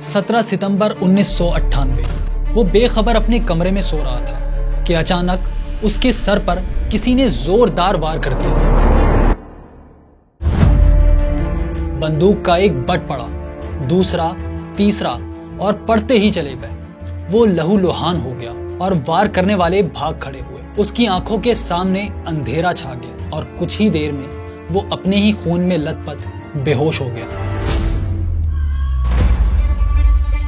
17 सितंबर 1998 वो बेखबर अपने कमरे में सो रहा था कि अचानक उसके सर पर किसी ने जोरदार वार कर दिया। बंदूक का एक बट पड़ा, दूसरा, तीसरा और पड़ते ही चले गए। वो लहूलुहान हो गया और वार करने वाले भाग खड़े हुए। उसकी आंखों के सामने अंधेरा छा गया और कुछ ही देर में वो अपने ही खून में लथपथ बेहोश हो गया।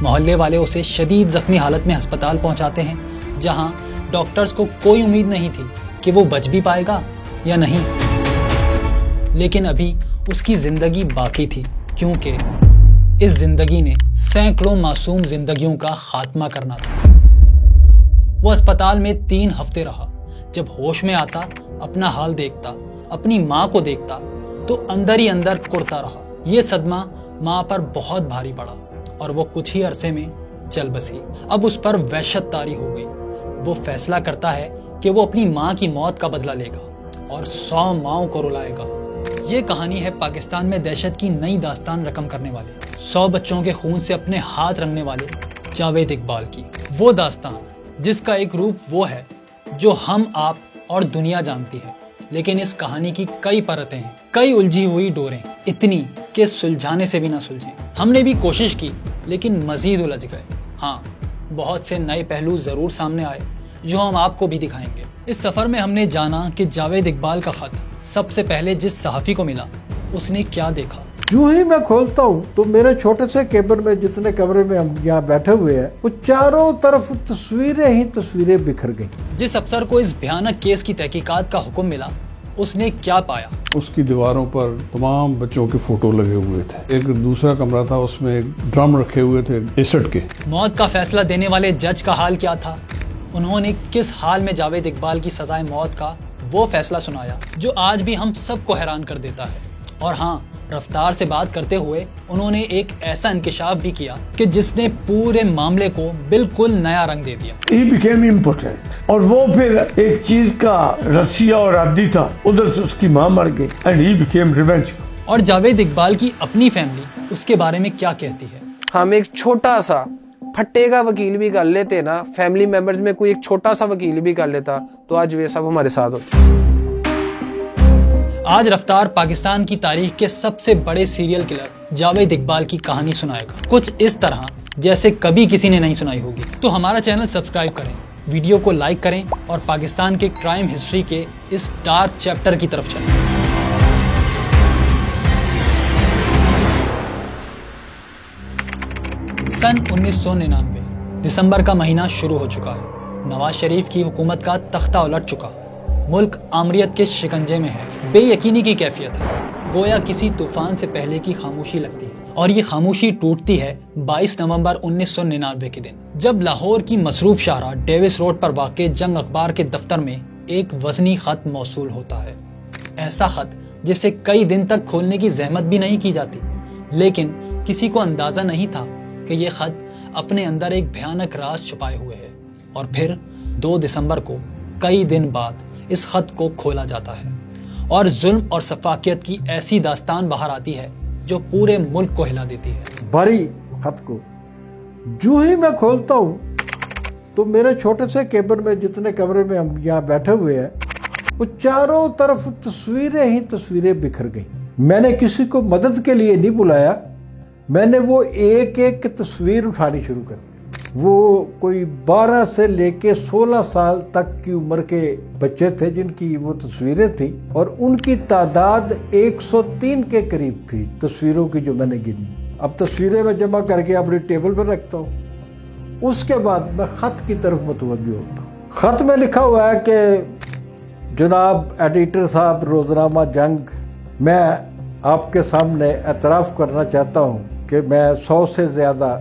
मोहल्ले वाले उसे शदीद जख्मी हालत में अस्पताल पहुंचाते हैं, जहां डॉक्टर्स को कोई उम्मीद नहीं थी कि वो बच भी पाएगा या नहीं। लेकिन अभी उसकी जिंदगी बाकी थी, क्योंकि इस जिंदगी ने सैकड़ों मासूम जिंदगियों का खात्मा करना था। वो अस्पताल में 3 हफ्ते रहा। जब होश में आता, अपना हाल देखता, अपनी माँ को देखता तो अंदर ही अंदर कुड़ता रहा। ये सदमा माँ पर बहुत भारी पड़ा और वो कुछ ही अरसे में चल बसी। अब उस पर वहशत तारी हो गई। वो फैसला करता है कि वो अपनी माँ की मौत का बदला लेगा और 100 माँओं को रुलाएगा। ये कहानी है पाकिस्तान में दहशत की नई दास्तान रकम करने वाले, 100 बच्चों के खून से अपने हाथ रंगने वाले जावेद इकबाल की। वो दास्तान जिसका एक रूप वो है जो हम, आप और दुनिया जानती है, लेकिन इस कहानी की कई परतें हैं, कई उलझी हुई डोरें, इतनी कि सुलझाने से भी ना सुलझे। हमने भी कोशिश की लेकिन मजीद उलझ गए। हाँ, बहुत से नए पहलू जरूर सामने आए जो हम आपको भी दिखाएंगे। इस सफर में हमने जाना कि जावेद इकबाल का खत सबसे पहले जिस सहाफी को मिला उसने क्या देखा। जो ही मैं खोलता हूँ तो मेरे छोटे से केबिन में, जितने कमरे में हम यहाँ बैठे हुए हैं, वो चारों तरफ तस्वीरें ही तस्वीरें बिखर गई। जिस अफसर को इस भयानक केस की तहकीकात का हुक्म मिला उसने क्या पाया। उसकी दीवारों पर तमाम बच्चों के फोटो लगे हुए थे। एक दूसरा कमरा था, उसमें एक ड्रम रखे हुए थे एसिड के। मौत का फैसला देने वाले जज का हाल क्या था? उन्होंने किस हाल में जावेद इकबाल की सजाए मौत का वो फैसला सुनाया जो आज भी हम सबको हैरान कर देता है। और हाँ, रफ्तार से बात करते हुए उन्होंने एक ऐसा इंकिशाफ भी किया कि जिसने पूरे मामले को बिल्कुल नया रंग दे दिया। He became important और वो फिर एक चीज का रसिया और आदी था, उधर से उसकी माँ मर गई and he became revenge। और जावेद इकबाल की अपनी फैमिली उसके बारे में क्या कहती है? हम एक छोटा सा फट्टे का वकील भी कर लेते ना, फैमिली मेंबर्स में कोई एक छोटा सा वकील भी कर लेता तो आज वे सब हमारे साथ होते। आज रफ्तार पाकिस्तान की तारीख के सबसे बड़े सीरियल किलर जावेद इकबाल की कहानी सुनाएगा, कुछ इस तरह जैसे कभी किसी ने नहीं सुनाई होगी। तो हमारा चैनल सब्सक्राइब करें, वीडियो को लाइक करें और पाकिस्तान के क्राइम हिस्ट्री के इस डार्क चैप्टर की तरफ चलें। सन 1999 दिसंबर का महीना शुरू हो चुका है। नवाज शरीफ की हुकूमत का तख्ता उलट चुका, मुल्क आमरियत के शिकंजे में है। बेयकीनी की कैफियत है, गोया किसी तूफान से पहले की खामोशी लगती है। और ये खामोशी टूटती है 22 नवंबर 1999 के दिन, जब लाहौर की मसरूफ शाहरा डेविस रोड पर वाक़े जंग अखबार के दफ्तर में एक वजनी खत मौसूल होता है। ऐसा खत जिसे कई दिन तक खोलने की जहमत भी नहीं की जाती, लेकिन किसी को अंदाजा नहीं था कि ये खत अपने अंदर एक भयानक राज छुपाए हुए है। और फिर 2 दिसंबर को कई दिन बाद इस खत को खोला जाता है और जुल्म और सफाकियत की ऐसी दास्तान बाहर आती है जो पूरे मुल्क को हिला देती है। भारी खत को जो ही मैं खोलता हूँ तो मेरे छोटे से केबिन में, जितने कमरे में हम यहाँ बैठे हुए हैं, वो चारों तरफ तस्वीरें ही तस्वीरें बिखर गई। मैंने किसी को मदद के लिए नहीं बुलाया, मैंने वो एक एक तस्वीर उठानी शुरू कर दी। वो कोई 12 से लेके 16 साल तक की उम्र के बच्चे थे जिनकी वो तस्वीरें थी, और उनकी तादाद 103 के करीब थी तस्वीरों की जो मैंने गिनी। अब तस्वीरें मैं जमा करके अपनी टेबल पर रखता हूँ। उसके बाद मैं खत की तरफ मुतवज्जो होता हूँ। खत में लिखा हुआ है कि जनाब एडिटर साहब, रोजनामा जंग, मैं आपके सामने एतराफ़ करना चाहता हूँ कि मैं 100 से ज़्यादा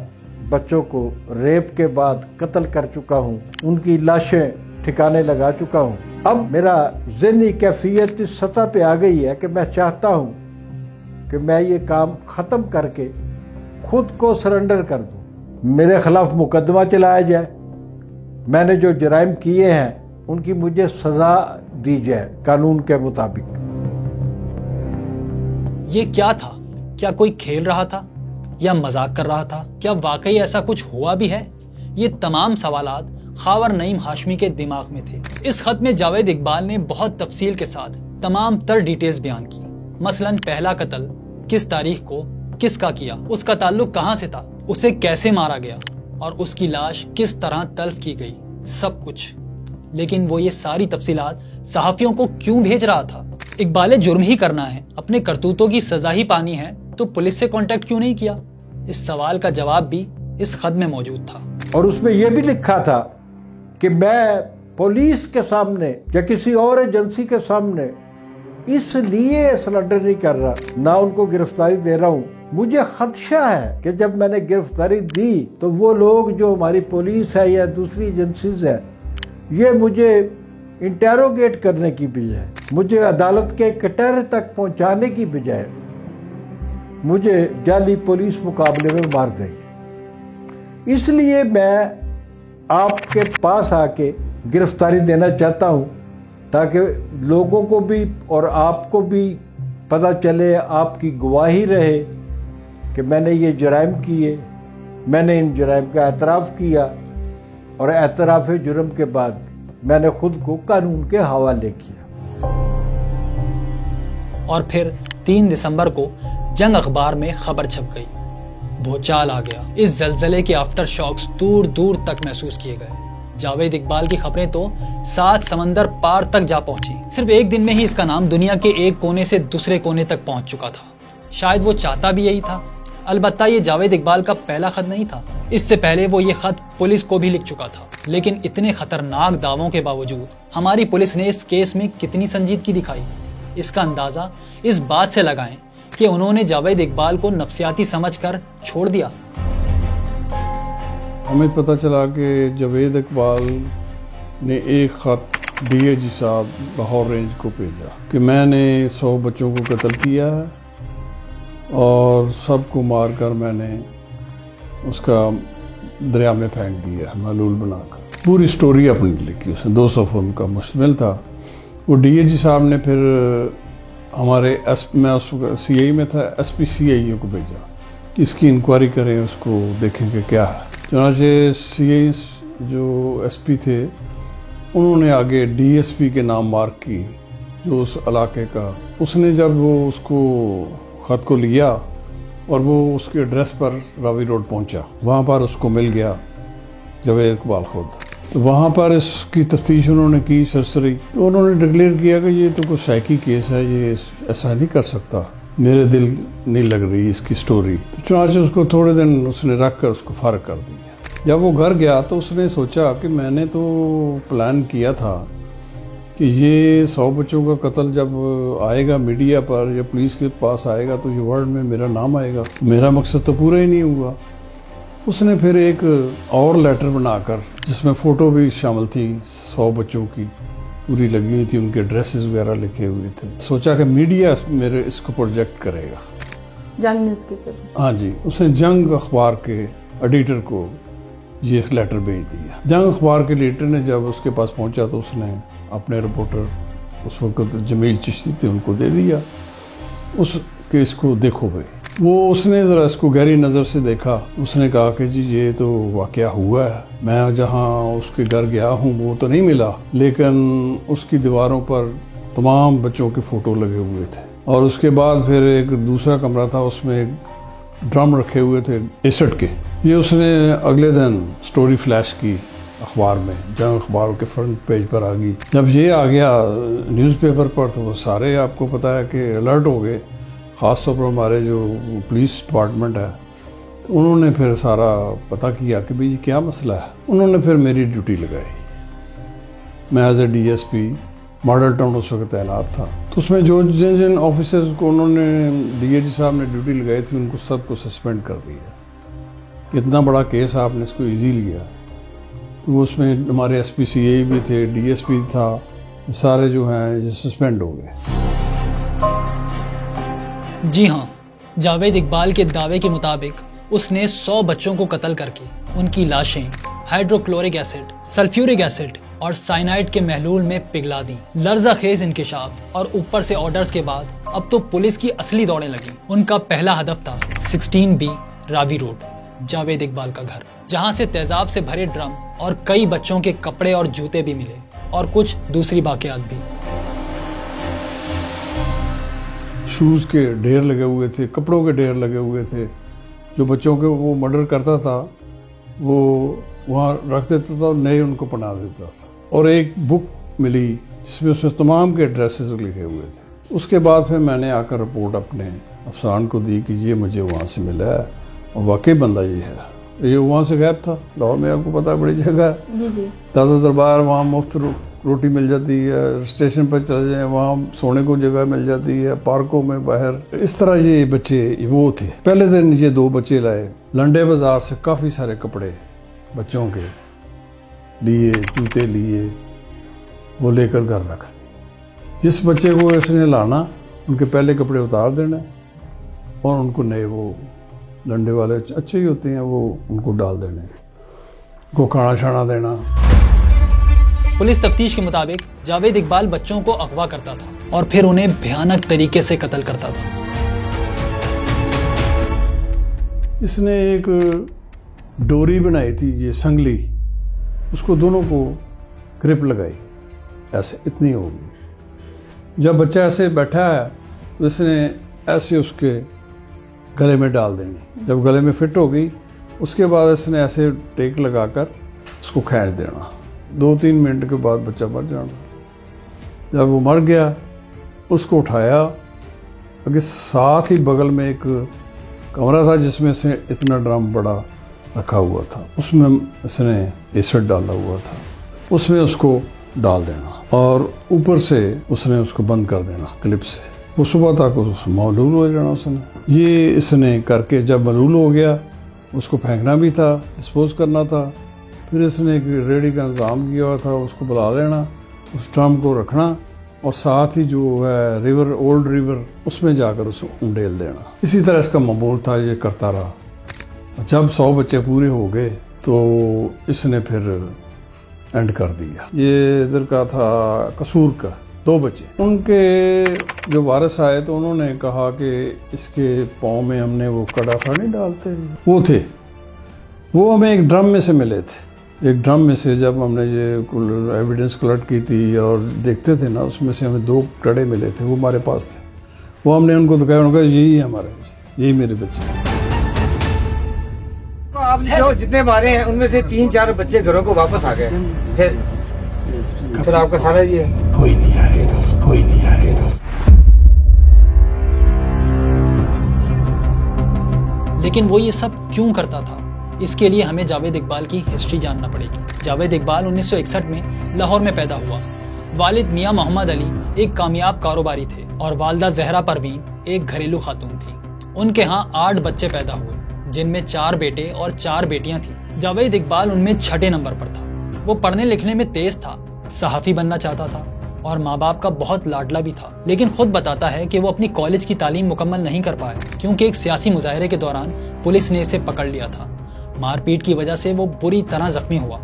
बच्चों को रेप के बाद कत्ल कर चुका हूँ, उनकी लाशें ठिकाने लगा चुका हूँ। अब मेरा ज़हनी कैफियत इस सतह पे आ गई है कि मैं चाहता हूँ कि मैं ये काम ख़त्म करके खुद को सरेंडर कर दूँ। मेरे खिलाफ मुकदमा चलाया जाए, मैंने जो जराइम किए हैं उनकी मुझे सज़ा दी जाए कानून के मुताबिक। ये क्या था? क्या कोई खेल रहा था या मजाक कर रहा था? क्या वाकई ऐसा कुछ हुआ भी है? ये तमाम सवालात खावर नईम हाशमी के दिमाग में थे। इस खत में जावेद इकबाल ने बहुत तफसील के साथ तमाम तर डिटेल्स बयान की। मसलन पहला कत्ल किस तारीख को किसका किया, उसका ताल्लुक कहां से था, उसे कैसे मारा गया और उसकी लाश किस तरह तल्फ की गई, सब कुछ। लेकिन वो ये सारी तफसीलात सहाफियों को क्यों भेज रहा था? इकबाल जुर्म ही करना है, अपने करतूतों की सजा ही पानी है, तो पुलिस से कांटेक्ट क्यों नहीं किया? इस सवाल का जवाब भी इस खत में मौजूद था। और उसमें यह भी लिखा था कि मैं पुलिस के सामने या किसी और एजेंसी के सामने इसलिए सरेंडर नहीं कर रहा, ना उनको गिरफ्तारी दे रहा हूँ, मुझे खदशा है कि जब मैंने गिरफ्तारी दी तो वो लोग जो हमारी पुलिस है या दूसरी एजेंसीज है, ये मुझे इंटेरोगेट करने की बजाय, मुझे अदालत के कटहरे तक पहुंचाने की बजाय मुझे जाली पुलिस मुकाबले में मार देंगे। इसलिए मैं आपके पास आके गिरफ्तारी देना चाहता हूं, ताकि लोगों को भी और आपको भी पता चले, आपकी गवाही रहे कि मैंने ये जुर्म किए, मैंने इन जुर्म का एतराफ़ किया और एतराफ़ जुर्म के बाद मैंने खुद को कानून के हवाले किया। और फिर 3 दिसंबर को जंग अखबार में खबर छप गई। भूचाल आ गया। इस जलजले के आफ्टर शॉक्स दूर दूर तक महसूस किए गए। जावेद इकबाल की खबरें तो 7 समंदर पार तक जा पहुंची। सिर्फ एक दिन में ही इसका नाम दुनिया के एक कोने से दूसरे कोने तक पहुंच चुका था। शायद वो चाहता भी यही था। अलबत्ता ये जावेद इकबाल का पहला खत नहीं था। इससे पहले वो ये खत पुलिस को भी लिख चुका था। लेकिन इतने खतरनाक दावों के बावजूद हमारी पुलिस ने इस केस में कितनी संजीदगी दिखाई, इसका अंदाजा इस बात से लगाएं कि उन्होंने जावेद इकबाल को नफसियाती समझकर छोड़ दिया। हमें पता चला कि जावेद इकबाल ने एक खत डीएजी साहब लाहौर रेंज को भेजा कि मैंने 100 बच्चों को कत्ल किया है और सबको मारकर मैंने उसका दरिया में फेंक दिया, मालूल बनाकर। पूरी स्टोरी अपनी लिखी उसने, 200 फॉर्म का मुश्तमिल था। वो डीएजी साहब ने फिर हमारे मैं उस सीआई में था, एसपी सीआईओ को भेजा कि इसकी इंक्वायरी करें, उसको देखेंगे क्या है। चुनांचे सीआई जो एसपी थे उन्होंने आगे डीएसपी के नाम मार्क की जो उस इलाके का। उसने जब वो उसको खत को लिया और वो उसके एड्रेस पर रावी रोड पहुंचा, वहाँ पर उसको मिल गया जावेद इकबाल खुद। तो वहाँ पर इसकी तफ्तीश उन्होंने की सरसरी, तो उन्होंने डिक्लेयर किया कि ये तो कोई साइकी केस है, ये ऐसा नहीं कर सकता, मेरे दिल नहीं लग रही इसकी स्टोरी। तो चुनांचे उसको थोड़े दिन उसने रख कर उसको फारग कर दिया। जब वो घर गया तो उसने सोचा कि मैंने तो प्लान किया था कि ये 100 बच्चों का कत्ल जब आएगा मीडिया पर या पुलिस के पास आएगा तो ये वर्ल्ड में मेरा नाम आएगा, मेरा मकसद तो पूरा ही नहीं हुआ। उसने फिर एक और लेटर बनाकर जिसमें फ़ोटो भी शामिल थी 100 बच्चों की, पूरी लगी हुई थी, उनके ड्रेसेस वगैरह लिखे हुए थे। सोचा कि मीडिया मेरे इसको प्रोजेक्ट करेगा। जंग न्यूज़ के पेपर, हाँ जी, उसने जंग अखबार के एडिटर को ये लेटर भेज दिया। जंग अखबार के एडिटर ने जब उसके पास पहुंचा तो उसने अपने रिपोर्टर उस वक्त जमील चिश्ती थे उनको दे दिया, उस केस को देखो भाई। वो उसने ज़रा इसको गहरी नज़र से देखा। उसने कहा कि जी ये तो वाक़या हुआ है, मैं जहाँ उसके घर गया हूँ वो तो नहीं मिला, लेकिन उसकी दीवारों पर तमाम बच्चों के फ़ोटो लगे हुए थे। और उसके बाद फिर एक दूसरा कमरा था, उसमें ड्रम रखे हुए थे एसिड के। ये उसने अगले दिन स्टोरी फ्लैश की अखबार में, जंग अखबार के फ्रंट पेज पर आ गई। जब ये आ गया न्यूज़पेपर पर तो वो सारे आपको पता है कि अलर्ट हो गए, ख़ास तौर पर हमारे जो पुलिस डिपार्टमेंट है। तो उन्होंने फिर सारा पता किया कि भाई ये क्या मसला है। उन्होंने फिर मेरी ड्यूटी लगाई। मैं as a DSP Model Town उस वक्त तैनात था। तो उसमें जो जिन जिन ऑफिसर्स को उन्होंने डीएजी साहब ने ड्यूटी लगाई थी उनको सबको सस्पेंड कर दिया। इतना बड़ा केस आपने इसको ईजी लिया। तो उसमें हमारे एसपी सीआई भी थे, डीएसपी था, सारे जो हैं ये सस्पेंड हो गए। जी हाँ, जावेद इकबाल के दावे के मुताबिक उसने 100 बच्चों को कत्ल करके उनकी लाशें हाइड्रोक्लोरिक एसिड, सल्फ्यूरिक एसिड और साइनाइड के महलूल में पिघला दी। लर्ज़ाखेज़ इंकिशाफ और ऊपर से ऑर्डर्स के बाद अब तो पुलिस की असली दौड़ें लगी। उनका पहला हदफ था 16B रावी रोड, जावेद इकबाल का घर, जहां से तेजाब से भरे ड्रम और कई बच्चों के कपड़े और जूते भी मिले और कुछ दूसरी वाकयात भी। शूज़ के ढेर लगे हुए थे, कपड़ों के ढेर लगे हुए थे। जो बच्चों के वो मर्डर करता था वो वहाँ रख देता था और नए उनको पहना देता था। और एक बुक मिली जिसमें उसमें तमाम के एड्रेसेस लिखे हुए थे। उसके बाद फिर मैंने आकर रिपोर्ट अपने अफसरान को दी कि ये मुझे वहाँ से मिला है और वाकई बंदा ये है। ये वहाँ से गायब था। लाहौर में आपको पता है बड़ी जगह है, दादा दरबार, वहाँ मुफ्त रोटी मिल जाती है, स्टेशन पर चले जाएं वहाँ सोने को जगह मिल जाती है, पार्कों में बाहर। इस तरह ये बच्चे वो थे। पहले दिन ये 2 बच्चे लाए, लंडे बाजार से काफ़ी सारे कपड़े बच्चों के लिए, जूते लिए, वो लेकर घर रख दिए। जिस बच्चे को इसने लाना उनके पहले कपड़े उतार देना और उनको नए, वो लंडे वाले अच्छे ही होते हैं, वो उनको डाल देने, उनको खाना शाना देना। पुलिस तफ्तीश के मुताबिक जावेद इकबाल बच्चों को अगवा करता था और फिर उन्हें भयानक तरीके से कत्ल करता था। इसने एक डोरी बनाई थी, ये संगली, उसको दोनों को ग्रिप लगाई, ऐसे इतनी होगी। जब बच्चा ऐसे बैठा है तो इसने ऐसे उसके गले में डाल देनी। जब गले में फिट हो गई उसके बाद इसने ऐसे टेक लगाकर उसको खींच देना। 2-3 मिनट के बाद बच्चा मर जाना। जब वो मर गया उसको उठाया, आगे साथ ही बगल में एक कमरा था जिसमें से इतना ड्रम बड़ा रखा हुआ था, उसमें इसने एसिड डाला हुआ था, उसमें उसको डाल देना और ऊपर से उसने उसको बंद कर देना क्लिप से। वो सुबह तक मौलूल हो जाना उसने। ये इसने करके जब मलूल हो गया उसको फेंकना भी था, डिस्पोज करना था। फिर इसने एक रेडी का इंतज़ाम किया हुआ था, उसको बुला लेना, उस ड्रम को रखना और साथ ही जो है रिवर, ओल्ड रिवर, उसमें जाकर उसको उंडेल देना। इसी तरह इसका मामूल था, ये करता रहा। जब 100 बच्चे पूरे हो गए तो इसने फिर एंड कर दिया। ये इधर का था कसूर का, 2 बच्चे। उनके जो वारिस आए तो उन्होंने कहा कि इसके पाँव में हमने वो कड़ा सा नहीं डालते, वो थे, वो हमें एक ड्रम में से मिले थे। एक ड्रम में से जब हमने ये एविडेंस कलेक्ट की थी और देखते थे ना, उसमें से हमें 2 कड़े मिले थे, वो हमारे पास थे। वो हमने उनको दिखाया, उन्होंने कहा यही है हमारे, यही मेरे बच्चे। तो आप जो जितने मारे हैं उनमें से 3-4 बच्चे घरों को वापस आ गए, फिर आपका सारा ये कोई नहीं आएगा, कोई नहीं आएगा। लेकिन वो ये सब क्यों करता था, इसके लिए हमें जावेद इकबाल की हिस्ट्री जानना पड़ेगी। जावेद इकबाल 1961 में लाहौर में पैदा हुआ। वालिद मियां मोहम्मद अली एक कामयाब कारोबारी थे और वालदा जहरा परवीन एक घरेलू खातून थी। उनके यहाँ 8 बच्चे पैदा हुए, जिनमें 4 बेटे और 4 बेटियां थी। जावेद इकबाल उनमें 6ठे नंबर पर था। वो पढ़ने लिखने में तेज था, सहाफ़ी बनना चाहता था और माँ बाप का बहुत लाडला भी था। लेकिन खुद बताता है कि वो अपनी कॉलेज की तालीम मुकम्मल नहीं कर पाया क्योंकि एक सियासी मुजाहरे के दौरान पुलिस ने इसे पकड़ लिया था। मारपीट की वजह से वो बुरी तरह जख्मी हुआ,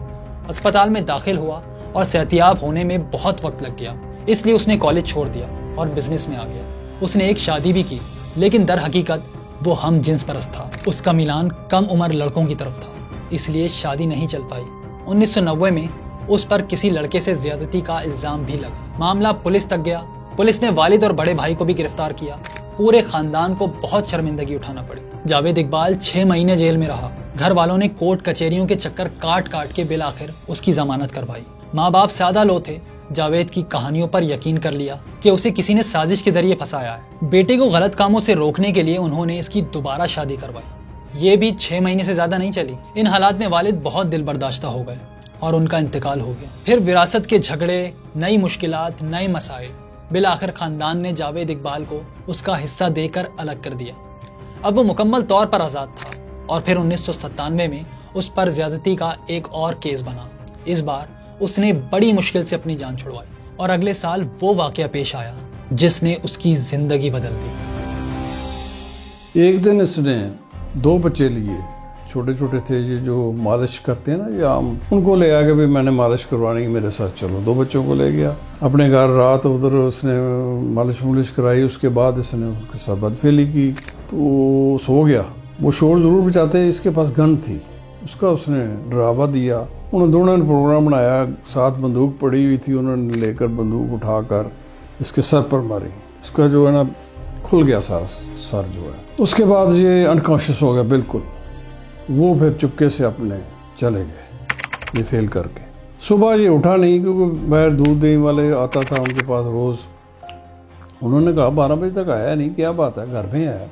अस्पताल में दाखिल हुआ और सेहतियाब होने में बहुत वक्त लग गया। इसलिए उसने कॉलेज छोड़ दिया और बिजनेस में आ गया। उसने एक शादी भी की, लेकिन दर हकीकत वो हम जिन्स परस्त था। उसका मिलान कम उम्र लड़कों की तरफ था, इसलिए शादी नहीं चल पाई। 1990 में उस पर किसी लड़के से ज्यादती का इल्जाम भी लगा। मामला पुलिस तक गया। पुलिस ने वालिद और बड़े भाई को भी गिरफ्तार किया। पूरे खानदान को बहुत शर्मिंदगी उठाना पड़ी। जावेद इकबाल 6 महीने जेल में रहा। घर वालों ने कोर्ट कचहरियों के चक्कर काट काट के बिल आखिर उसकी जमानत करवाई। माँ बाप सादा लो थे। जावेद की कहानियों पर यकीन कर लिया कि उसे किसी ने साजिश के जरिए फंसाया है। बेटे को गलत कामों से रोकने के लिए उन्होंने इसकी दोबारा शादी करवाई। ये भी 6 महीने से ज्यादा नहीं चली। इन हालात में वालिद बहुत दिल बर्दाश्ता हो गए और उनका इंतकाल हो गया। फिर विरासत के झगड़े, नई मुश्किलात, नए मसाइल। बिल आखिर खानदान ने जावेद इकबाल को उसका हिस्सा देकर अलग कर दिया। अब वो मुकम्मल तौर पर आज़ाद था और फिर 1997 में उस पर ज्यादती का एक और केस बना। इस बार उसने बड़ी मुश्किल से अपनी जान छुड़वाई और अगले साल वो वाकया पेश आया जिसने उसकी जिंदगी बदल दी। एक दिन इसने 2 बच्चे लिए, छोटे छोटे थे, ये जो मालिश करते हैं ना, ये आम, उनको ले आके भी मैंने मालिश करवानी, मेरे साथ चलो। 2 बच्चों को ले गया अपने घर। रात उधर उसने मालिश कराई। उसके बाद इसने उसके साथ बदफेली की तो सो गया। वो शोर ज़रूर बचाते, इसके पास गन थी, उसका उसने डरावा दिया। उन दोनों ने प्रोग्राम बनाया, साथ बंदूक पड़ी हुई थी, उन्होंने लेकर बंदूक उठाकर इसके सर पर मारी। इसका जो है ना खुल गया सारा सर जो है। उसके बाद ये अनकॉन्शियस हो गया बिल्कुल। वो फिर चुपके से अपने चले गए ये फेल करके। सुबह ये उठा नहीं, क्योंकि बाहर दूध देने वाले आता था उनके पास रोज़। उन्होंने कहा 12 बजे तक आया नहीं, क्या बात है, घर में आया।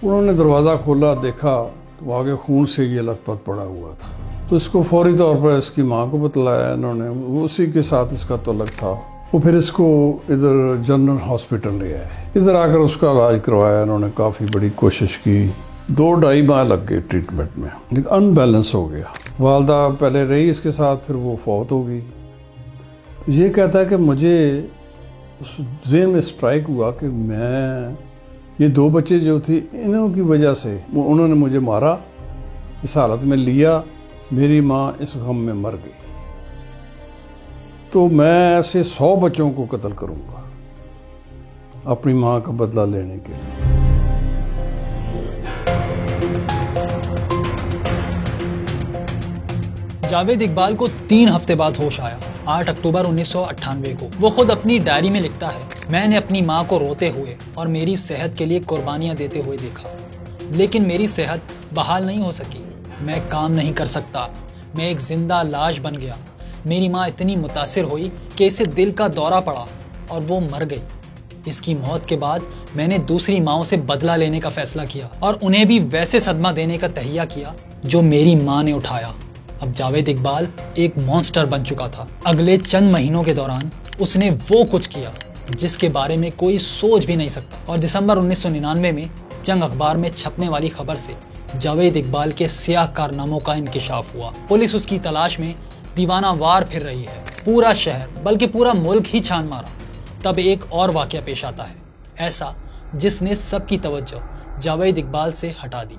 उन्होंने दरवाज़ा खोला, देखा तो आगे खून से ये लथपथ पड़ा हुआ था। तो इसको फौरी तौर पर इसकी माँ को बतलाया इन्होंने, वो उसी के साथ इसका तल्लुक था। वो फिर इसको इधर जनरल हॉस्पिटल ले आए। इधर आकर उसका इलाज करवाया इन्होंने, काफ़ी बड़ी कोशिश की। 2-2.5 माह लग गए ट्रीटमेंट में, लेकिन अनबैलेंस हो गया। वालदा पहले रही इसके साथ, फिर वो फौत हो गई। तो ये कहता है कि मुझे उस ज़हन में स्ट्राइक हुआ कि मैं ये 2 बच्चे जो थी इन्हों की वजह से उन्होंने मुझे मारा, इस हालत में लिया, मेरी माँ इस गम में मर गई, तो मैं ऐसे 100 बच्चों को कत्ल करूंगा अपनी माँ का बदला लेने के लिए। जावेद इकबाल को 3 हफ्ते बाद होश आया। 8 अक्टूबर 1998 को वो खुद अपनी डायरी में लिखता है, मैंने अपनी माँ को रोते हुए और मेरी सेहत के लिए कुर्बानियां देते हुए देखा, लेकिन मेरी सेहत बहाल नहीं हो सकी। मैं काम नहीं कर सकता, मैं एक जिंदा लाश बन गया। मेरी माँ इतनी मुतासिर हुई कि इसे दिल का दौरा पड़ा और वो मर गई। इसकी मौत के बाद मैंने दूसरी माँओं से बदला लेने का फैसला किया और उन्हें भी वैसे सदमा देने का तहिया किया जो मेरी माँ ने उठाया। अब जावेद इकबाल एक मॉन्स्टर बन चुका था। अगले चंद महीनों के दौरान उसने वो कुछ किया जिसके बारे में कोई सोच भी नहीं सकता। और दिसंबर 1999 में जंग अखबार में छपने वाली खबर से जावेद इकबाल के स्याह कारनामों का इंकिशाफ हुआ। पुलिस उसकी तलाश में दीवाना वार फिर रही है। पूरा शहर बल्कि पूरा मुल्क ही छान मारा। तब एक और वाकया पेश आता है, ऐसा जिसने सबकी तवज्जो जावेद इकबाल से हटा दी।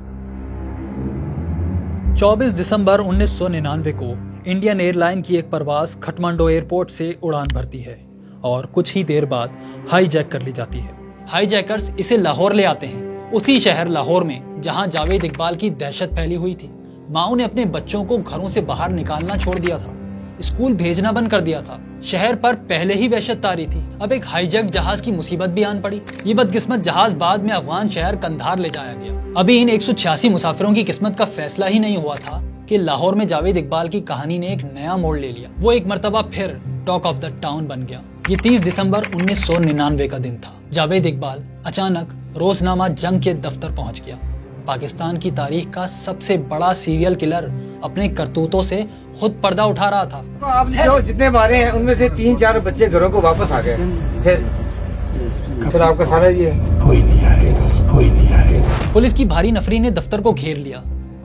24 दिसंबर 1999 को इंडियन एयरलाइन की एक परवाज खटमंडो एयरपोर्ट से उड़ान भरती है और कुछ ही देर बाद हाईजैक कर ली जाती है। हाईजैकर्स इसे लाहौर ले आते हैं, उसी शहर लाहौर में जहां जावेद इकबाल की दहशत फैली हुई थी। माओ ने अपने बच्चों को घरों से बाहर निकालना छोड़ दिया था, स्कूल भेजना बंद कर दिया था। शहर पर पहले ही वहशत तारी थी, अब एक हाईजैक जहाज की मुसीबत भी आन पड़ी। ये बदकिस्मत जहाज बाद में अफगान शहर कंधार ले जाया गया। अभी इन 186 मुसाफिरों की किस्मत का फैसला ही नहीं हुआ था कि लाहौर में जावेद इकबाल की कहानी ने एक नया मोड़ ले लिया। वो एक मर्तबा फिर टॉक ऑफ द टाउन बन गया। ये 30 दिसंबर 1999 का दिन था। जावेद इकबाल अचानक रोजनामा जंग के दफ्तर पहुंच गया। पाकिस्तान की तारीख का सबसे बड़ा सीरियल किलर अपने करतूतों से खुद पर्दा उठा रहा था। तो आपने जो जितने मारे हैं उनमें से 3-4 बच्चे घरों को वापस आ गए। फिर आपका सारा ये कोई नहीं आएगा, कोई नहीं आएगा। पुलिस की भारी नफरी ने दफ्तर को घेर लिया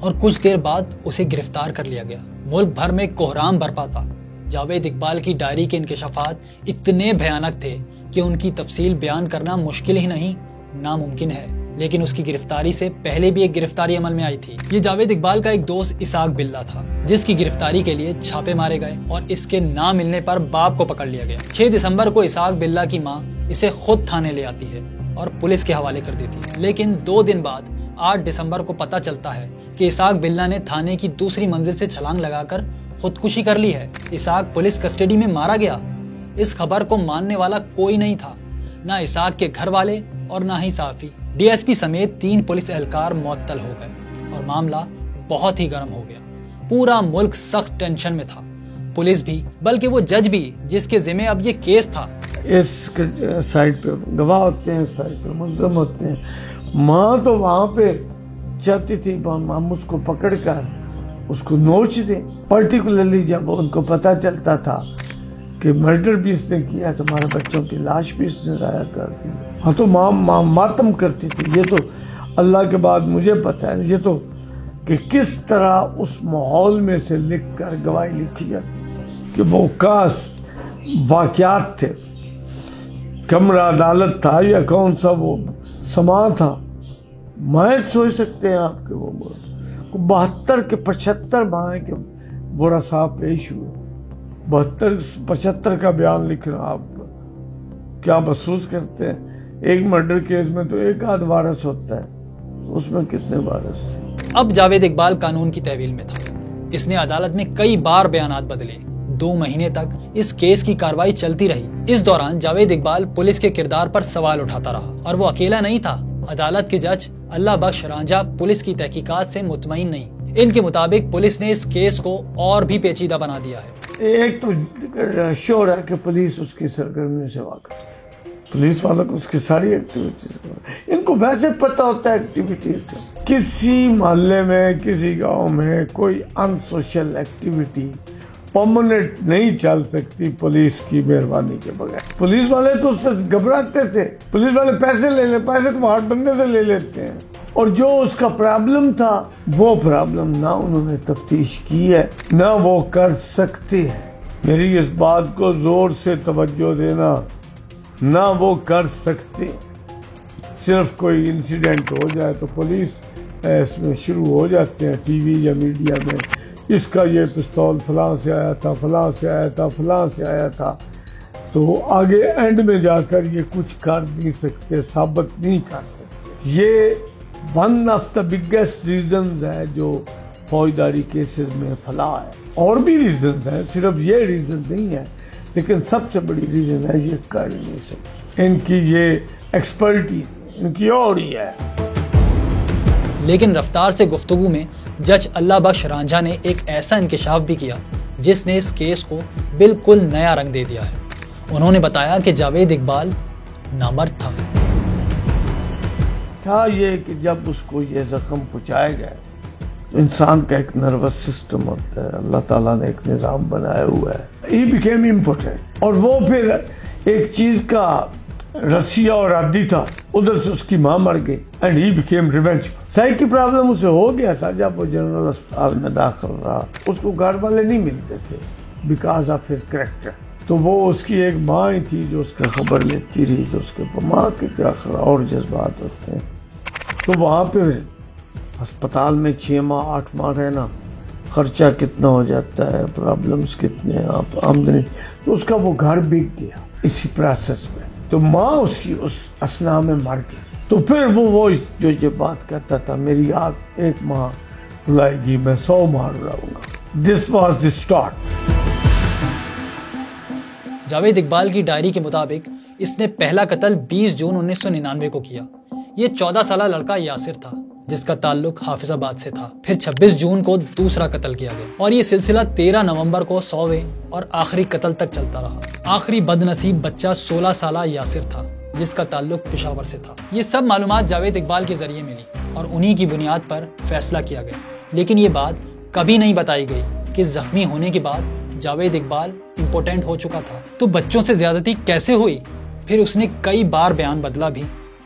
और कुछ देर बाद उसे गिरफ्तार कर लिया गया। मुल्क भर में कोहराम बरपा था। जावेद इकबाल की डायरी के इंकिशाफात इतने भयानक थे कि उनकी तफसील बयान करना मुश्किल ही नहीं नामुमकिन है। लेकिन उसकी गिरफ्तारी से पहले भी एक गिरफ्तारी अमल में आई थी। ये जावेद इकबाल का एक दोस्त इसाक बिल्ला था, जिसकी गिरफ्तारी के लिए छापे मारे गए और इसके ना मिलने पर बाप को पकड़ लिया गया। 6 दिसंबर को इसाक बिल्ला की माँ इसे खुद थाने ले आती है और पुलिस के हवाले कर देती है। लेकिन 2 दिन बाद 8 दिसंबर को पता चलता है कि इसाक बिल्ला ने थाने की दूसरी मंजिल से छलांग लगाकर खुदकुशी कर ली है। इसाक पुलिस कस्टडी में मारा गया। इस खबर को मानने वाला कोई नहीं था, ना इसाक के घर वाले और ना ही साफी। डीएसपी समेत 3 पुलिस एहलकार मुअत्तल हो गए और मामला बहुत ही गर्म हो गया। पूरा मुल्क सख्त टेंशन में था, पुलिस भी बल्कि वो जज भी जिसके जिम्मे अब ये केस था। इस साइड पे गवाह होते हैं, इस साइड पे मुल्ज़म होते हैं। माँ तो वहाँ पे चाहती थी हम उसको पकड़ कर उसको नोच दें। पर्टिकुलरली जब उनको पता चलता था कि मर्डर भी इसने किया, तुम्हारे बच्चों की लाश भी इसने ज़ाया कर दी। हाँ, तो माँ मातम करती थी। ये तो अल्लाह के बाद मुझे पता है ये तो कि किस तरह उस माहौल में से लिख कर गवाही लिखी जाती कि वो कास वाक़यात थे। कमरा अदालत था या कौन सा वो समा था, मैं सोच सकते हैं आपके वो 72 के 75 माह के बुरा साहब पेश हुए। 72-75 का बयान लिखना आप क्या महसूस करते हैं? एक मर्डर केस में तो एक आध वारस होता है, उसमें कितने वारिस थे? अब जावेद इकबाल कानून की तहवील में था। इसने अदालत में कई बार बयानात बदले। 2 महीने तक इस केस की कार्रवाई चलती रही। इस दौरान जावेद इकबाल पुलिस के किरदार पर सवाल उठाता रहा और वो अकेला नहीं था। अदालत के जज अल्लाह बख्श रांझा पुलिस की तहकीकात से मुतमईन नहीं। इनके मुताबिक पुलिस ने इस केस को और भी पेचीदा बना दिया है। एक तो श्योर है कि पुलिस उसकी सरगर्मियों से वाकिफ थी, पुलिस वालों को उसकी सारी एक्टिविटीज, इनको वैसे पता होता है एक्टिविटीज का। किसी मोहल्ले में, किसी गांव में कोई अनसोशल एक्टिविटी परमानेंट नहीं चल सकती पुलिस की मेहरबानी के बगैर। पुलिस वाले तो उससे घबराते थे। पुलिस वाले पैसे तो हाथ बंदे से ले लेते हैं। और जो उसका प्रॉब्लम था वो प्रॉब्लम ना उन्होंने तफ्तीश की है, ना वो कर सकते हैं। मेरी इस बात को जोर से तवज्जो देना, ना वो कर सकते। सिर्फ कोई इंसिडेंट हो जाए तो पुलिस इसमें शुरू हो जाते हैं टीवी या मीडिया में, इसका ये पिस्तौल फलां से आया था, फलां से आया था, फलां से आया था। तो आगे एंड में जाकर ये कुछ कर नहीं सकते, साबित नहीं कर सकते। ये one of the biggest reasons है जो फौजदारी केसेस में फलाह है। और भी रीजंस हैं, सिर्फ ये रीजन नहीं है, लेकिन सबसे बड़ी रीजन है ये कर नहीं सकते। इनकी ये एक्सपर्टीज इनकी और ही है। लेकिन रफ्तार से गुफ्तगू में जज अल्लाह बख्श रांझा ने एक ऐसा इंकिशाफ भी किया जिसने इस केस को बिल्कुल नया रंग दे दिया है। उन्होंने बताया कि जावेद इकबाल नामर्द था ये कि जब उसको ये जख्म पहुंचाया गया, तो इंसान का एक नर्वस सिस्टम होता है, अल्लाह ताला ने एक निज़ाम बनाया हुआ है। ही बिकेम इम्पोर्टेंट, और वो फिर एक चीज का रसिया और आदि था, उधर से उसकी मां मर गई एंड ही बिकेम रिवेंज। साइक की प्रॉब्लम उसे हो गया था जब वो जनरल अस्पताल में दाखिल रहा। उसको घर वाले नहीं मिलते थे बिकॉज ऑफ हिज कैरेक्टर। तो वो उसकी एक माँ ही थी जो उसका खबर लेती रही, जो उसके माँ के क्या और जज्बात होते हैं। तो वहाँ पे अस्पताल में 6 माह 8 माह रहना, खर्चा कितना हो जाता है, प्रॉब्लम्स कितने हैं, आप आमदनी, तो उसका वो घर बिक गया इसी प्रोसेस में। तो माँ उसकी उस असना में मर गई। तो फिर वो जो ये बात कहता था, मेरी आग 1 माह रुलाएगी, मैं 100 माह रुलाऊंगा। This was the start. Javed Iqbal की डायरी के मुताबिक इसने पहला कत्ल 20 जून 1999 को किया। ये 14 साला लड़का यासिर था जिसका ताल्लुक हाफिजाबाद से था। फिर 26 जून को दूसरा कत्ल किया गया और ये सिलसिला 13 नवंबर को 100वें और आखिरी कत्ल तक चलता रहा। आखिरी बदनसीब बच्चा 16 साला यासिर था जिसका ताल्लुक पेशावर से था। ये सब मालूमात जावेद इकबाल के जरिए मिली और उन्हीं की बुनियाद पर फैसला किया गया। लेकिन ये बात कभी नहीं बताई गई कि जख्मी होने के बाद जावेद इकबाल इम्पोर्टेंट हो चुका था। तो बच्चों से ज्यादती कैसे हुई? फिर उसने कई बार बयान बदला भी।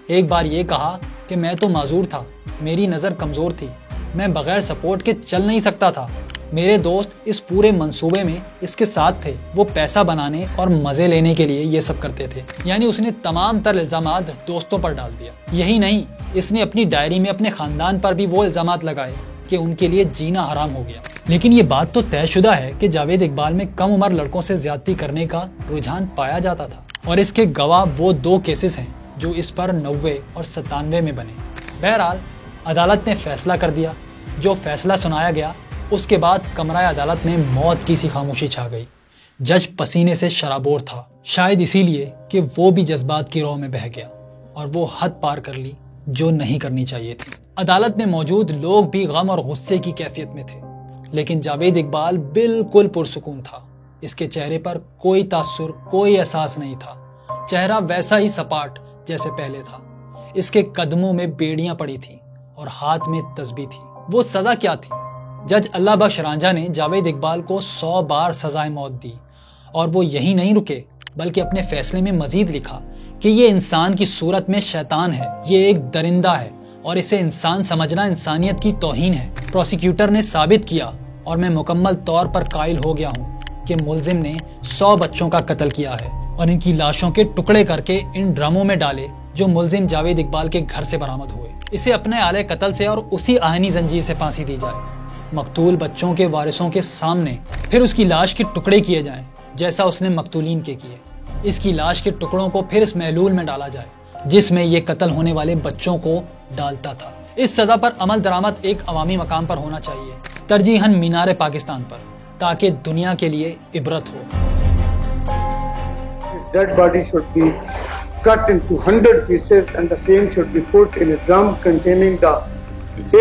एक बार ये कहा कि मैं तो माजूर था, मेरी नज़र कमज़ोर थी, मैं बगैर सपोर्ट के चल नहीं सकता था। मेरे दोस्त इस पूरे मंसूबे में इसके साथ थे, वो पैसा बनाने और मज़े लेने के लिए ये सब करते थे। यानी उसने तमाम तर इल्ज़ामात दोस्तों पर डाल दिया। यही नहीं, इसने अपनी डायरी में अपने ख़ानदान पर भी वो इल्ज़ामात लगाए कि उनके लिए जीना हराम हो गया। लेकिन ये बात तो तयशुदा है कि जावेद इकबाल में कम उम्र लड़कों से ज्यादती करने का रुझान पाया जाता था और इसके गवाह वो 2 केसेस हैं जो इस पर 90 और 97 में बने। बहरहाल अदालत ने फैसला कर दिया। जो फैसला सुनाया गया उसके बाद कमरा अदालत में मौत की सी खामोशी छा गई। जज पसीने से शराबोर था, शायद इसीलिए कि वो भी जज्बात की रोह में बह गया और वो हद पार कर ली जो नहीं करनी चाहिए थी। अदालत में मौजूद लोग भी गम और गुस्से की कैफियत में थे, लेकिन जावेद इकबाल बिल्कुल पुरसुकून था। इसके चेहरे पर कोई तासुर, कोई एहसास नहीं था। चेहरा वैसा ही सपाट जैसे पहले था। इसके कदमों में बेड़ियां पड़ी थी और हाथ में तस्बीह थी। वो सजा क्या थी? जज अल्लाह बख्श रांझा ने जावेद इकबाल को 100 बार सजाए मौत दी और वो यही नहीं रुके बल्कि अपने फैसले में मजीद लिखा कि ये इंसान की सूरत में शैतान है, ये एक दरिंदा है और इसे इंसान समझना इंसानियत की तौहीन है। प्रोसिक्यूटर ने साबित किया और मैं मुकम्मल तौर पर कायल हो गया हूँ कि मुल्जिम ने 100 बच्चों का कत्ल किया है और इनकी लाशों के टुकड़े करके इन ड्रमों में डाले जो मुल्जिम जावेद इकबाल के घर से बरामद हुए। इसे अपने आले कत्ल से और उसी आहनी जंजीर से फांसी दी जाए। मकतूल बच्चों के वारिसों के सामने फिर उसकी लाश के टुकड़े किए जाएं जैसा उसने मकतूलीन के किए। इसकी लाश के टुकड़ों को फिर इस महलूल में डाला जाए जिसमें ये कत्ल होने वाले बच्चों को डालता था। इस सजा पर अमल दरामद एक अवामी मकाम पर होना चाहिए, तरजीहन मीनार पाकिस्तान पर, ताकि दुनिया के लिए इबरत हो। Dead body should be cut into 100 pieces and the same should be put in a drum containing the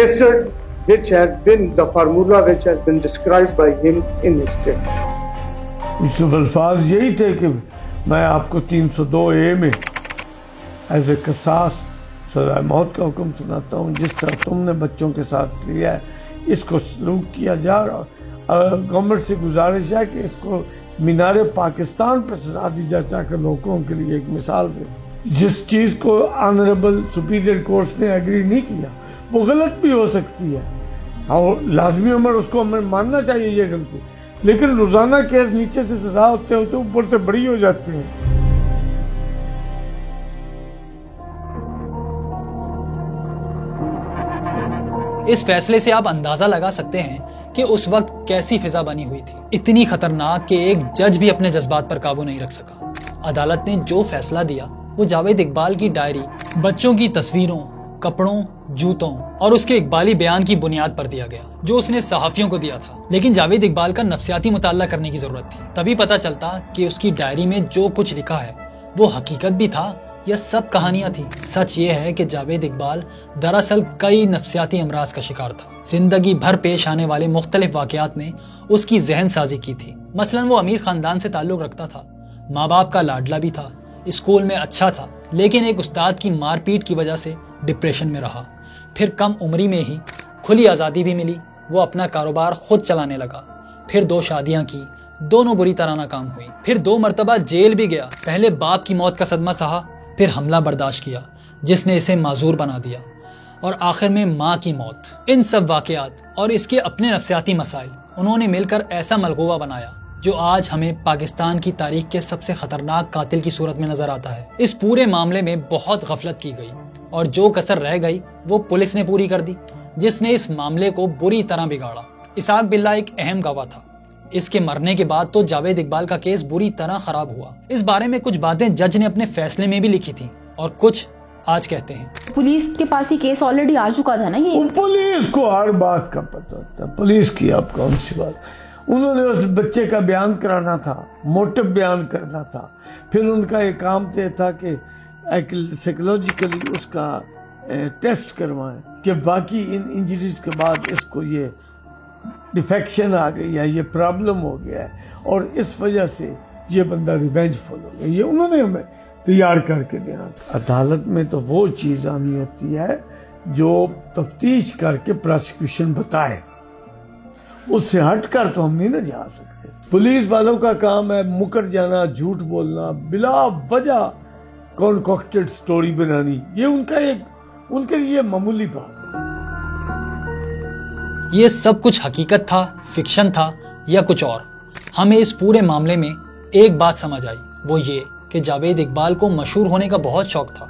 acid which has been the formula which has been described by him in his text. Yusuf अल्फाज यही थे कि मैं आपको 302A में as a कसास सजा मौत का हुक्म सुनाता हूँ। जिस तरह तुमने बच्चों के साथ लिया है इसको सलूक किया जा रहा। गवर्नमेंट से गुजारिश है कि इसको मीनारे पाकिस्तान पर सजा दी जाए ताकि लोगों के लिए एक मिसाल दे। जिस चीज को ऑनरेबल सुपीरियर कोर्ट ने एग्री नहीं किया वो गलत भी हो सकती है और लाजमी उम्र उसको हमें मानना चाहिए ये गलती, लेकिन रोजाना केस नीचे से सजा होते होते ऊपर से बड़ी हो जाती है। इस फैसले से आप अंदाजा लगा सकते हैं कि उस वक्त कैसी फिजा बनी हुई थी, इतनी खतरनाक कि एक जज भी अपने जज्बात पर काबू नहीं रख सका। अदालत ने जो फैसला दिया वो जावेद इकबाल की डायरी, बच्चों की तस्वीरों, कपड़ों, जूतों और उसके इकबाली बयान की बुनियाद पर दिया गया जो उसने सहाफियों को दिया था। लेकिन जावेद इकबाल का नफ्सियाती मुताला करने की जरूरत थी, तभी पता चलता कि उसकी डायरी में जो कुछ लिखा है वो हकीकत भी था या सब कहानियां थी। सच ये है कि जावेद इकबाल दरअसल कई नफ्सियाती अमराज का शिकार था। जिंदगी भर पेश आने वाले मुख्तलिफ वाकयात ने उसकी जहन साजी की थी। मसलन वो अमीर खानदान से ताल्लुक रखता था, माँ बाप का लाडला भी था, स्कूल में अच्छा था, लेकिन एक उस्ताद की मारपीट की वजह से डिप्रेशन में रहा। फिर कम उम्री में ही खुली आज़ादी भी मिली, वो अपना कारोबार खुद चलाने लगा। फिर 2 शादियां की, दोनों बुरी तरह नाकाम हुई। फिर 2 मरतबा जेल भी गया। पहले बाप की मौत का सदमा सहा, फिर हमला बर्दाश्त किया जिसने इसे माजूर बना दिया, और आखिर में माँ की मौत। इन सब वाकयात और इसके अपने नफ्सियाती मसाइल उन्होंने मिलकर ऐसा मलगूवा बनाया जो आज हमें पाकिस्तान की तारीख के सबसे खतरनाक कातिल की सूरत में नजर आता है। इस पूरे मामले में बहुत गफलत की गई और जो कसर रह गई वो पुलिस ने पूरी कर दी, जिसने इस मामले को बुरी तरह बिगाड़ा। इसाक बिल्ला एक अहम गवाह था। इसके मरने के बाद तो जावेद इकबाल का केस बुरी तरह खराब हुआ। इस बारे में कुछ बातें जज ने अपने फैसले में भी लिखी थी और कुछ आज कहते हैं। पुलिस के पास ही केस ऑलरेडी आ चुका था ना, ये पुलिस को हर बात का पता था। पुलिस की अब कौन सी बात, उन्होंने उस बच्चे का बयान कराना था, मोटिव बयान करना था। फिर उनका एक काम ये था कि साइकोलॉजिकली उसका टेस्ट करवाएं कि बाकी इन इंजरीज के बाद इसको ये डिफेक्शन आ गई है, ये प्रॉब्लम हो गया है और इस वजह से ये बंदा रिवेंजफुल हो गया। ये उन्होंने हमें तैयार करके देना था। अदालत में तो वो चीज़ आनी होती है जो तफ्तीश करके प्रोसिक्यूशन बताए, उससे हटकर तो हम नहीं ना जा सकते। पुलिस वालों का काम है मुकर जाना, झूठ बोलना, बिला वजह कॉन्कॉक्टेड स्टोरी बनानी, ये उनके लिए मामूली बात। ये सब कुछ हकीकत था, फिक्शन था या कुछ और, हमें इस पूरे मामले में एक बात समझ आई, वो ये कि जावेद इकबाल को मशहूर होने का बहुत शौक था।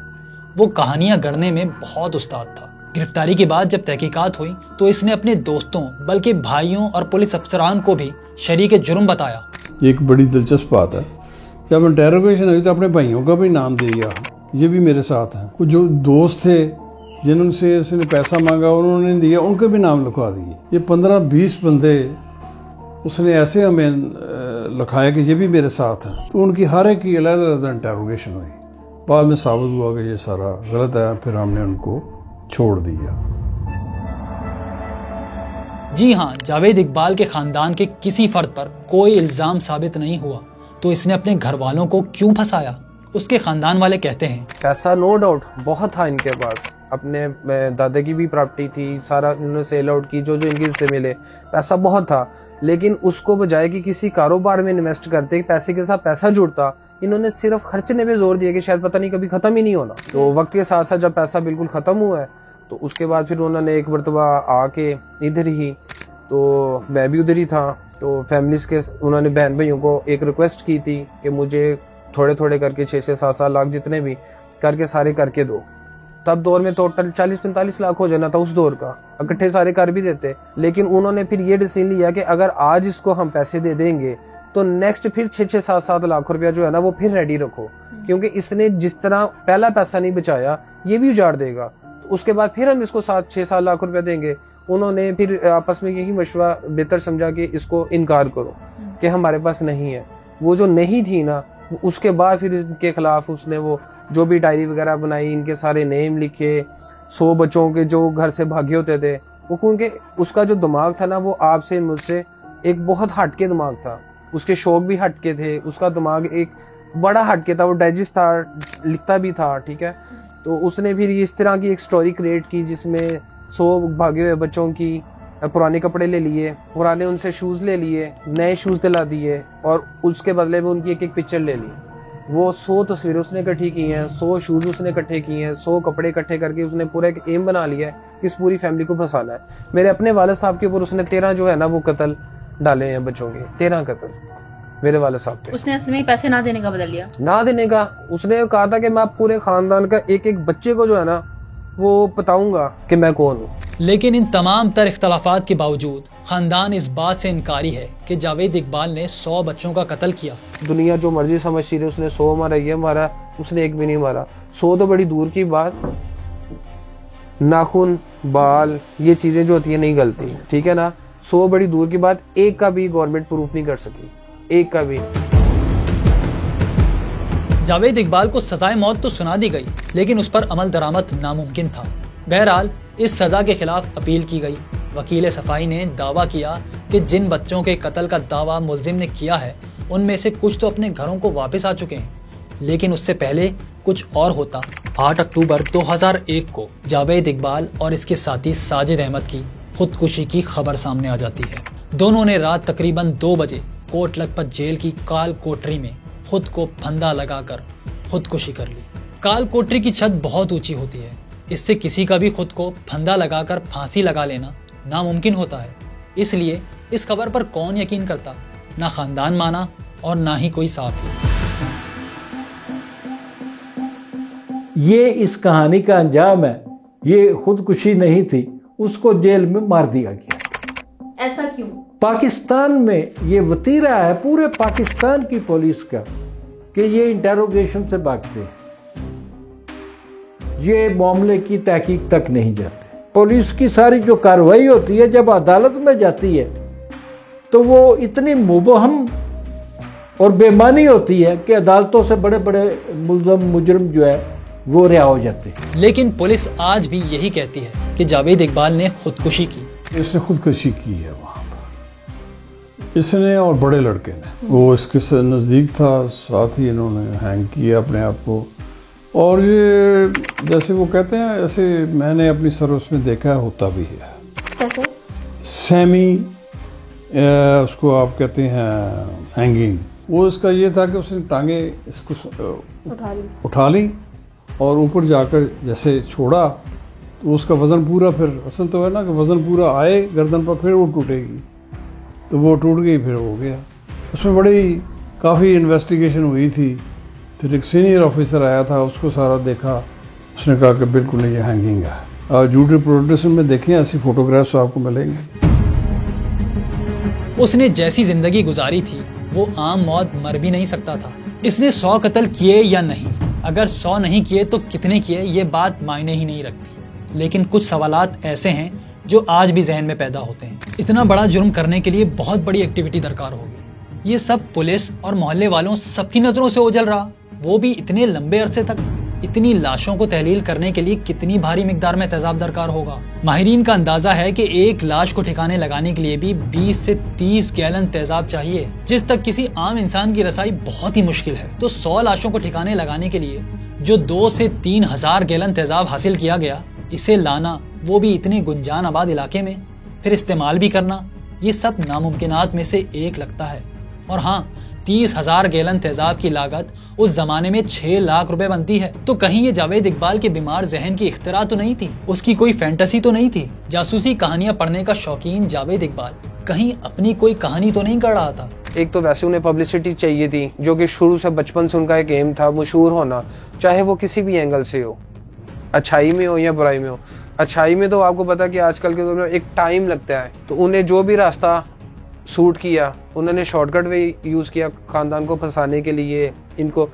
वो कहानियां गढ़ने में बहुत उस्ताद था। गिरफ्तारी के बाद जब तहकीकात हुई तो इसने अपने दोस्तों बल्कि भाइयों और पुलिस अफसरान को भी शरीक जुर्म बताया। एक बड़ी दिलचस्प बात है, जब इंटेरोगेशन हुई तो अपने भाइयों का भी नाम दे दिया, ये भी मेरे साथ हैं। कुछ जो दोस्त थे जिनसे इसने पैसा मांगा उन्होंने दिया, उनके भी नाम लिखवा दिए। ये 15-20 बंदे उसने ऐसे हमें लिखाया कि ये भी मेरे साथ हैं। तो उनकी हर एक की अलग-अलग इंटेरोगेशन हुई। बाद में साबित हुआ कि ये सारा गलत है, फिर हमने उनको छोड़ दिया। जी हाँ, जावेद इकबाल के खानदान के किसी फर्द पर कोई इल्जाम साबित नहीं हुआ तो इसने अपने घर वालों को क्यों फंसाया? उसके खानदान वाले कहते हैं पैसा नो डाउट बहुत था इनके पास, अपने दादा की भी प्रॉपर्टी थी, सारा इन्होंने सेल आउट की, जो इनके हिस्से मिले, पैसा बहुत था। लेकिन उसको बजाय कि किसी कारोबार में इन्वेस्ट करते, पैसे के साथ पैसा जुड़ता, इन्होंने सिर्फ खर्चने पे जोर दिया कि शायद पता नहीं कभी खत्म ही नहीं होना। तो वक्त के साथ साथ जब पैसा बिल्कुल खत्म हुआ है तो उसके बाद फिर उन्होंने एक मरतबा आके इधर ही, तो मैं भी उधर ही था, तो फैमिलीज के उन्होंने बहन भाइयों को एक रिक्वेस्ट की थी कि मुझे थोड़े थोड़े करके 6-7 लाख जितने भी करके सारे करके दो। तब दौर में टोटल 40-45 लाख हो जाना था उस दौर का, इकट्ठे सारे कर भी देते। लेकिन उन्होंने फिर ये डिसीजन लिया कि अगर आज इसको हम पैसे दे देंगे तो नेक्स्ट फिर 6-7 लाख रुपया जो है ना वो फिर रेडी रखो, क्योंकि इसने जिस तरह पहला पैसा नहीं बचाया ये भी उजाड़ देगा। तो उसके बाद फिर हम इसको 6-7 लाख रुपए देंगे। उन्होंने फिर आपस में यही मशवरा बेहतर समझा कि इसको इनकार करो कि हमारे पास नहीं है। वो जो नहीं थी ना, उसके बाद फिर इनके खिलाफ उसने वो जो भी डायरी वगैरह बनाई, इनके सारे नेम लिखे, 100 बच्चों के जो घर से भागे होते थे वो, क्योंकि उसका जो दिमाग था ना वो आपसे मुझसे एक बहुत हटके दिमाग था। उसके शौक भी हटके थे, उसका दिमाग एक बड़ा हटके था, वो डाइजेस्ट था, लिखता भी था, ठीक है। तो उसने फिर इस तरह की एक स्टोरी क्रिएट की जिसमें 100 भागे हुए बच्चों की पुराने कपड़े ले लिए, पुराने उनसे शूज़ ले लिए, नए शूज़ दिला दिए और उसके बदले में उनकी एक पिक्चर ले ली। वो 100 तस्वीरें उसने इकट्ठी की हैं, 100 शूज़ उसने इकट्ठे किए हैं, 100 कपड़े इकट्ठे करके उसने पूरा एक एम बना लिया है कि इस पूरी फैमिली को फंसाना है। मेरे अपने वालिद साहब के ऊपर उसने 13 जो है ना वो कत्ल डाले हैं बच्चों के, 13 कत्ल मेरे वालिद साहब पे। उसने असल में पैसे ना देने का बदल लिया, ना देने का। उसने कहा था कि मैं पूरे खानदान का एक एक बच्चे को जो है ना वो बताऊंगा कि मैं कौन हूँ। लेकिन इन तमाम तर इख्तलाफात के बावजूद खानदान इस बात से इनकारी है कि जावेद इकबाल ने 100 बच्चों का कत्ल किया। दुनिया जो मर्जी समझती रही, उसने 100 मारा, ये मारा, उसने एक भी नहीं मारा। 100 तो बड़ी दूर की बात, नाखून, बाल, ये चीजें जो होती है नहीं गलती, ठीक है ना। 100 बड़ी दूर की बात, एक का भी गवर्नमेंट प्रूफ नहीं कर सकी, एक का भी। जावेद इकबाल को सजाए मौत तो सुना दी गई, लेकिन उस पर अमल दरामद नामुमकिन था। बहरहाल इस सजा के खिलाफ अपील की गई। वकील सफाई ने दावा किया कि जिन बच्चों के कत्ल का दावा मुलजिम ने किया है उनमें से कुछ तो अपने घरों को वापस आ चुके हैं, लेकिन उससे पहले कुछ और होता। 8 अक्टूबर 2001 को जावेद इकबाल और इसके साथी साजिद अहमद की खुदकुशी की खबर सामने आ जाती है। दोनों ने रात तकरीबन 2 बजे कोट लखपत जेल की काल कोठरी में खुद को फंदा लगाकर खुदकुशी कर ली। काल कोठरी की छत बहुत ऊंची होती है, इससे किसी का भी खुद को फंदा लगाकर फांसी लगा लेना नामुमकिन होता है। इसलिए इस खबर पर कौन यकीन करता, ना खानदान माना और ना ही कोई साफी। ये इस कहानी का अंजाम है। ये खुदकुशी नहीं थी, उसको जेल में मार दिया गया। ऐसा क्यों? पाकिस्तान में ये वतीरा है पूरे पाकिस्तान की पुलिस का कि ये इंटेरोगेशन से भागते हैं, ये मामले की तहकीक तक नहीं जाते। पुलिस की सारी जो कार्रवाई होती है जब अदालत में जाती है तो वो इतनी मुबहम और बेमानी होती है कि अदालतों से बड़े बड़े मुजरिम जो है वो रिहा हो जाते हैं। लेकिन पुलिस आज भी यही कहती है कि जावेद इकबाल ने खुदकुशी की। इसने खुदकुशी की है वहाँ पर, इसने और बड़े लड़के ने। वो इसके नज़दीक था, साथ ही इन्होंने हैंग किया अपने आप को। और ये जैसे वो कहते हैं, ऐसे मैंने अपनी सर्विस में देखा है, होता भी है। कैसे? सेमी उसको आप कहते हैं हैंगिंग। वो इसका ये था कि उसने टांगे इसको उठा ली और ऊपर जाकर जैसे छोड़ा तो उसका वज़न पूरा, फिर असल तो है ना कि वज़न पूरा आए गर्दन पर, फिर वो टूटेगी, तो वो टूट गई, फिर हो गया। उसमें बड़ी काफ़ी इन्वेस्टिगेशन हुई थी। फिर एक सीनियर ऑफिसर आया था, उसको सारा देखा, उसने कहा कि बिल्कुल ये हैंगिंग है। और यूट्यूब प्रोडक्शन में देखें, ऐसी फोटोग्राफ्स आपको मिलेंगे। उसने जैसी जिंदगी गुजारी थी वो आम मौत मर भी नहीं सकता था। इसने 100 कत्ल किए या नहीं, अगर 100 नहीं किए तो कितने किए, ये बात मायने ही नहीं रखती। लेकिन कुछ सवालात ऐसे हैं जो आज भी जहन में पैदा होते हैं। इतना बड़ा जुर्म करने के लिए बहुत बड़ी एक्टिविटी दरकार होगी। ये सब पुलिस और मोहल्ले वालों सबकी नजरों से ओझल रहा, वो भी इतने लंबे अरसे तक। इतनी लाशों को तहलील करने के लिए कितनी भारी मिकदार में तेजाब दरकार होगा। माहिरीन का अंदाजा है कि एक लाश को ठिकाने लगाने के लिए भी 20 से 30 गैलन तेजाब चाहिए, जिस तक किसी आम इंसान की रसाई बहुत ही मुश्किल है। तो 100 लाशों को ठिकाने लगाने के लिए जो 2 से 3 हजार गैलन तेजाब हासिल किया गया, इसे लाना, वो भी इतने गुंजान आबाद इलाके में, फिर इस्तेमाल भी करना, ये सब नामुमकिनात में से एक लगता है। और हाँ, 30,000 गैलन तेजाब की लागत उस जमाने में 6 लाख रुपए बनती है। तो कहीं ये जावेद इकबाल के बीमार जहन की इख्तिरा तो नहीं थी, उसकी कोई फैंटेसी तो नहीं थी। जासूसी कहानियां पढ़ने का शौकीन जावेद इकबाल कहीं अपनी कोई कहानी तो नहीं कर रहा था। एक तो वैसे उन्हें पब्लिसिटी चाहिए थी, जो कि शुरू से बचपन से उनका एक एम था, मशहूर होना, चाहे वो किसी भी एंगल से हो, अच्छाई में हो या बुराई में हो। अच्छाई में तो आपको पता कि आजकल के दौर में एक टाइम लगता है, तो उन्हें जो भी रास्ता सूट किया उन्होंने शॉर्टकट वे यूज़ किया खानदान को फंसाने के लिए, इनको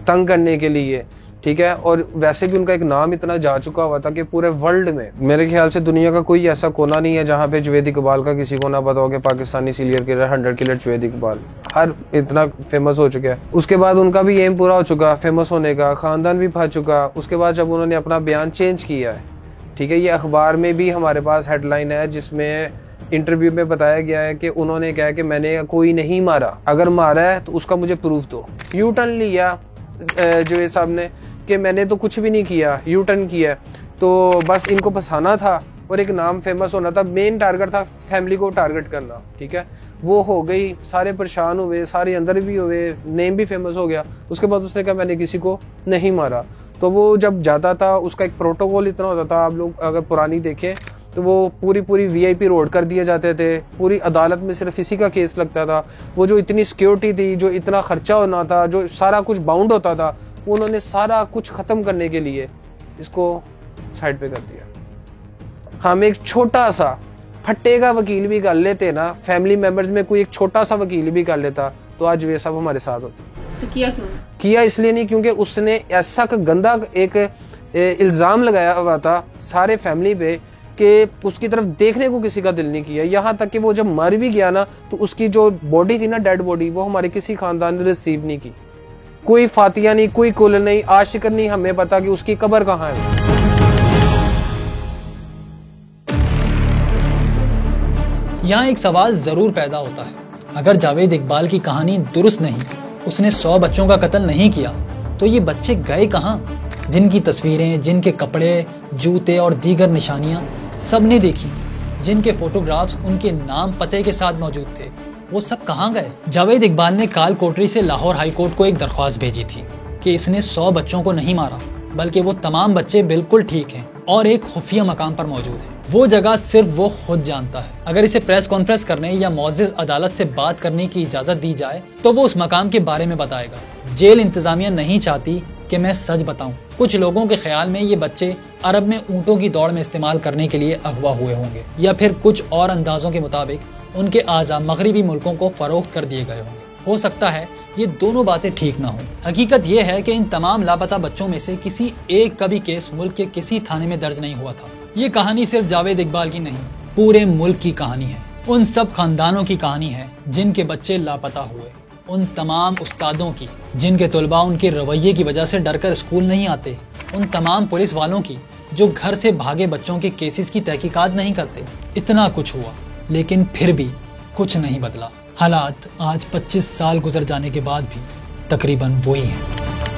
तंग करने के लिए। ठीक है। और वैसे भी उनका एक नाम इतना जा चुका हुआ था कि पूरे वर्ल्ड में मेरे ख्याल से दुनिया का कोई ऐसा कोना नहीं है जहाँ पे जावेद इकबाल का किसी को ना पता हो कि Pakistani serial killer 100 killer Javed Iqbal, हर इतना फेमस हो चुका है। उसके बाद उनका भी एम पूरा हो चुका फेमस होने का, खानदान भी भा चुका। उसके बाद जब उन्होंने अपना बयान चेंज किया है, ठीक है, ये अखबार में भी हमारे पास हेडलाइन है जिसमें इंटरव्यू में बताया गया है कि उन्होंने कहा कि मैंने कोई नहीं मारा, अगर मारा है तो उसका मुझे प्रूफ दो। यू टर्न लिया जावेद साहब ने कि मैंने तो कुछ भी नहीं किया, यू टर्न किया, तो बस इनको फंसाना था और एक नाम फेमस होना था। मेन टारगेट था फैमिली को टारगेट करना, ठीक है, वो हो गई। सारे परेशान हुए, सारे अंदर भी हुए, नेम भी फेमस हो गया। उसके बाद उसने कहा मैंने किसी को नहीं मारा। तो वो जब जाता था उसका एक प्रोटोकॉल इतना होता था, आप लोग अगर पुरानी देखें तो वो पूरी VIP रोड कर दिए जाते थे, पूरी अदालत में सिर्फ इसी का केस लगता था। वो जो इतनी सिक्योरिटी थी, जो इतना खर्चा होना था, जो सारा कुछ बाउंड होता था, उन्होंने सारा कुछ खत्म करने के लिए इसको साइड पे कर दिया। हम एक छोटा सा फट्टे का वकील भी कर लेते ना, फैमिली मेंबर्स में कोई एक छोटा सा वकील भी कर लेता, तो आज वे सब हमारे साथ होते। तो किया क्यों? किया इसलिए नहीं क्योंकि उसने ऐसा गंदा एक इल्जाम लगाया हुआ था सारे फैमिली पे कि उसकी तरफ देखने को किसी का दिल नहीं किया। यहाँ तक कि वो जब मर भी गया ना, तो उसकी जो बॉडी थी ना, डेड बॉडी, वो हमारे किसी खानदान ने रिसीव नहीं की। कोई फातिया नहीं, कोई कुल नहीं, आशिक नहीं, हमें पता कि उसकी कब्र कहाँ है। यहाँ एक सवाल जरूर पैदा होता है, अगर जावेद इकबाल की कहानी दुरुस्त नहीं, उसने 100 बच्चों का कत्ल नहीं किया, तो ये बच्चे गए कहाँ? जिनकी तस्वीरें, जिनके कपड़े, जूते और दीगर निशानियां सबने देखी, जिनके फोटोग्राफ्स उनके नाम पते के साथ मौजूद थे, वो सब कहाँ गए? जावेद इकबाल ने काल कोठरी से लाहौर हाई कोर्ट को एक दरख्वास्त भेजी थी कि इसने 100 बच्चों को नहीं मारा, बल्कि वो तमाम बच्चे बिल्कुल ठीक हैं और एक खुफिया मकाम पर मौजूद है। वो जगह सिर्फ वो खुद जानता है। अगर इसे प्रेस कॉन्फ्रेंस करने या मुअज़्ज़िज़ अदालत से बात करने की इजाजत दी जाए तो वो उस मकाम के बारे में बताएगा। जेल इंतजामिया नहीं चाहती कि मैं सच बताऊं। कुछ लोगों के ख्याल में ये बच्चे अरब में ऊँटों की दौड़ में इस्तेमाल करने के लिए अगवा हुए होंगे, या फिर कुछ और अंदाजों के मुताबिक उनके आज़ा मगरिबी मुल्कों को फरोख्त कर दिए गए होंगे। हो सकता है ये दोनों बातें ठीक ना हो। हकीकत ये है कि इन तमाम लापता बच्चों में से किसी एक का भी केस मुल्क के किसी थाने में दर्ज नहीं हुआ था। ये कहानी सिर्फ जावेद इकबाल की नहीं, पूरे मुल्क की कहानी है। उन सब खानदानों की कहानी है जिनके बच्चे लापता हुए, उन तमाम उस्तादों की जिनके तलबा उनके रवैये की वजह से डरकर स्कूल नहीं आते, उन तमाम पुलिस वालों की जो घर से भागे बच्चों के केसेस की तहकीकात नहीं करते। इतना कुछ हुआ लेकिन फिर भी कुछ नहीं बदला। हालात आज 25 साल गुजर जाने के बाद भी तकरीबन वही हैं।